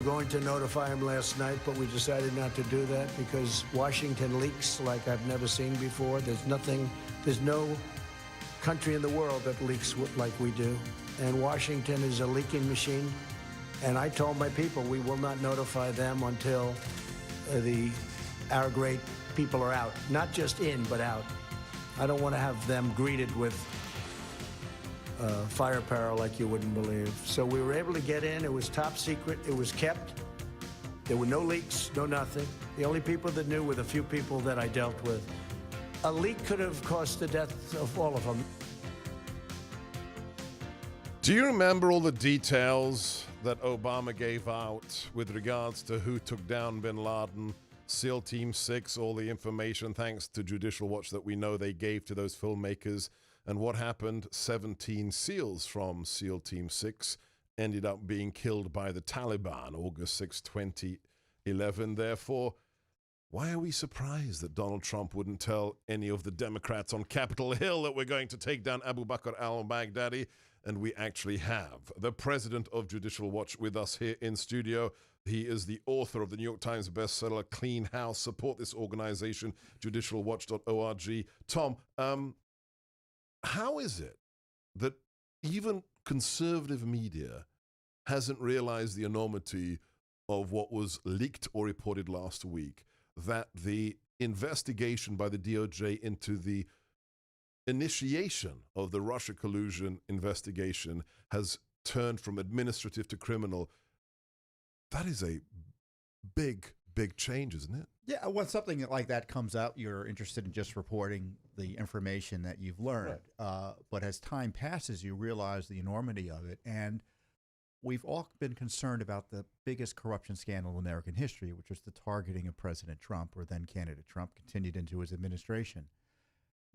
going to notify him last night, but we decided not to do that because Washington leaks like I've never seen before. There's no country in the world that leaks like we do. And Washington is a leaking machine. And I told my people we will not notify them until our great people are out. Not just in, but out. I don't want to have them greeted with firepower like you wouldn't believe. So we were able to get in. It was top secret. It was kept. There were no leaks, no nothing. The only people that knew were the few people that I dealt with. A leak could have caused the death of all of them. Do you remember all the details that Obama gave out with regards to who took down bin Laden, SEAL Team 6, all the information, thanks to Judicial Watch, that we know they gave to those filmmakers? And what happened? 17 SEALs from SEAL Team 6 ended up being killed by the Taliban August 6, 2011. Therefore, why are we surprised that Donald Trump wouldn't tell any of the Democrats on Capitol Hill that we're going to take down Abu Bakr al-Baghdadi? And we actually have the president of Judicial Watch with us here in studio. He is the author of the New York Times bestseller, Clean House. Support this organization, judicialwatch.org. Tom, how is it that even conservative media hasn't realized the enormity of what was leaked or reported last week, that the investigation by the DOJ into the initiation of the Russia collusion investigation has turned from administrative to criminal? That is a big, big change, isn't it? Yeah, when something like that comes out, you're interested in just reporting the information that you've learned. Right. But as time passes, you realize the enormity of it. And we've all been concerned about the biggest corruption scandal in American history, which was the targeting of President Trump, or then candidate Trump, continued into his administration.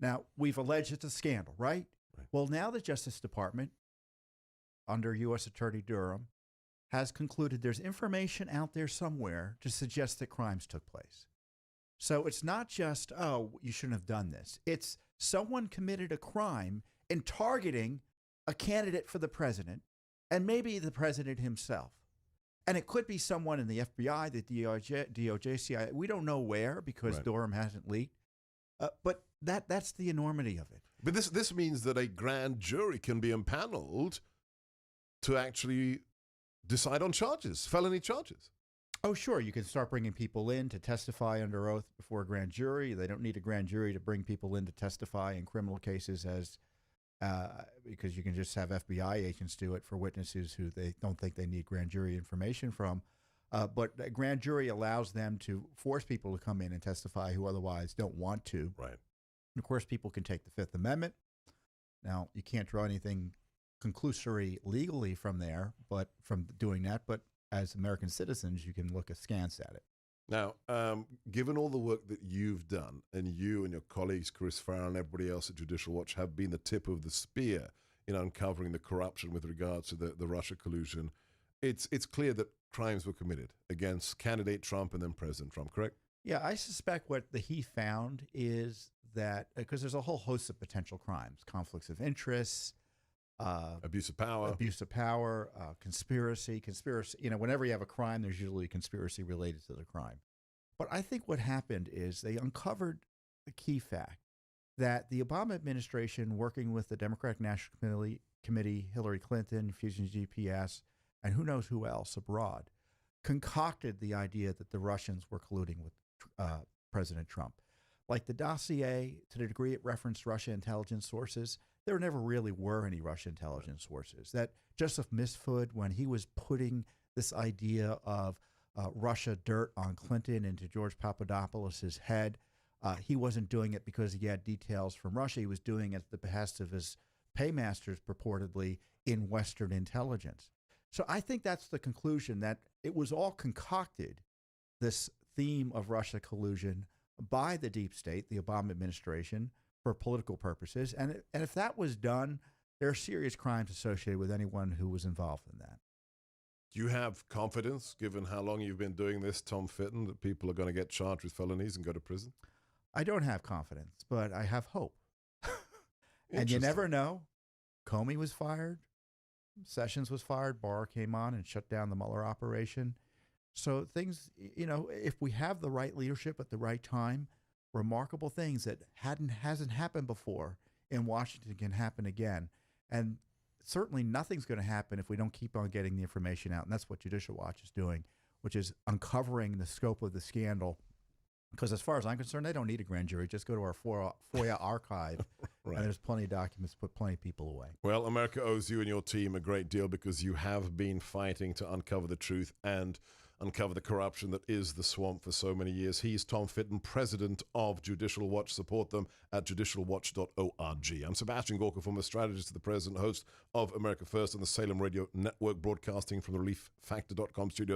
Now, we've alleged it's a scandal, right? Well, now the Justice Department, under U.S. Attorney Durham, has concluded there's information out there somewhere to suggest that crimes took place. So it's not just, oh, you shouldn't have done this. It's someone committed a crime in targeting a candidate for the president and maybe the president himself. And it could be someone in the FBI, the DOJ, CIA. We don't know where because Durham hasn't leaked. But that's the enormity of it. But this means that a grand jury can be impaneled to actually decide on charges, felony charges. Oh, sure. You can start bringing people in to testify under oath before a grand jury. They don't need a grand jury to bring people in to testify in criminal cases because you can just have FBI agents do it for witnesses who they don't think they need grand jury information from. But a grand jury allows them to force people to come in and testify who otherwise don't want to. Right. And of course, people can take the Fifth Amendment. Now, you can't draw anything conclusory legally from there, but from doing that. But as American citizens, you can look askance at it. Now, given all the work that you've done, and you and your colleagues, Chris Farrell and everybody else at Judicial Watch, have been the tip of the spear in uncovering the corruption with regards to the Russia collusion, it's clear that crimes were committed against candidate Trump and then President Trump, correct? Yeah, I suspect what he found is that, because there's a whole host of potential crimes, conflicts of interest, abuse of power, conspiracy. You know, whenever you have a crime, there's usually a conspiracy related to the crime. But I think what happened is they uncovered the key fact that the Obama administration, working with the Democratic National Committee, Hillary Clinton, Fusion GPS, and who knows who else abroad, concocted the idea that the Russians were colluding with President Trump. Like the dossier, to the degree it referenced Russia intelligence sources, there never really were any Russia intelligence sources. That Joseph Misfud, when he was putting this idea of Russia dirt on Clinton into George Papadopoulos' head, he wasn't doing it because he had details from Russia. He was doing it at the behest of his paymasters, purportedly, in Western intelligence. So I think that's the conclusion, that it was all concocted, this theme of Russia collusion, by the deep state, the Obama administration, for political purposes. And if that was done, there are serious crimes associated with anyone who was involved in that. Do you have confidence, given how long you've been doing this, Tom Fitton, that people are going to get charged with felonies and go to prison? I don't have confidence, but I have hope. And you never know. Comey was fired. Sessions was fired. Barr came on and shut down the Mueller operation. So things, if we have the right leadership at the right time, remarkable things that hasn't happened before in Washington can happen again. And certainly nothing's going to happen if we don't keep on getting the information out. And that's what Judicial Watch is doing, which is uncovering the scope of the scandal. Because as far as I'm concerned, they don't need a grand jury. Just go to our FOIA archive, Right. and there's plenty of documents to put plenty of people away. Well, America owes you and your team a great deal because you have been fighting to uncover the truth and uncover the corruption that is the swamp for so many years. He's Tom Fitton, president of Judicial Watch. Support them at judicialwatch.org. I'm Sebastian Gorka, former strategist to the president, host of America First on the Salem Radio Network, broadcasting from the relieffactor.com studio.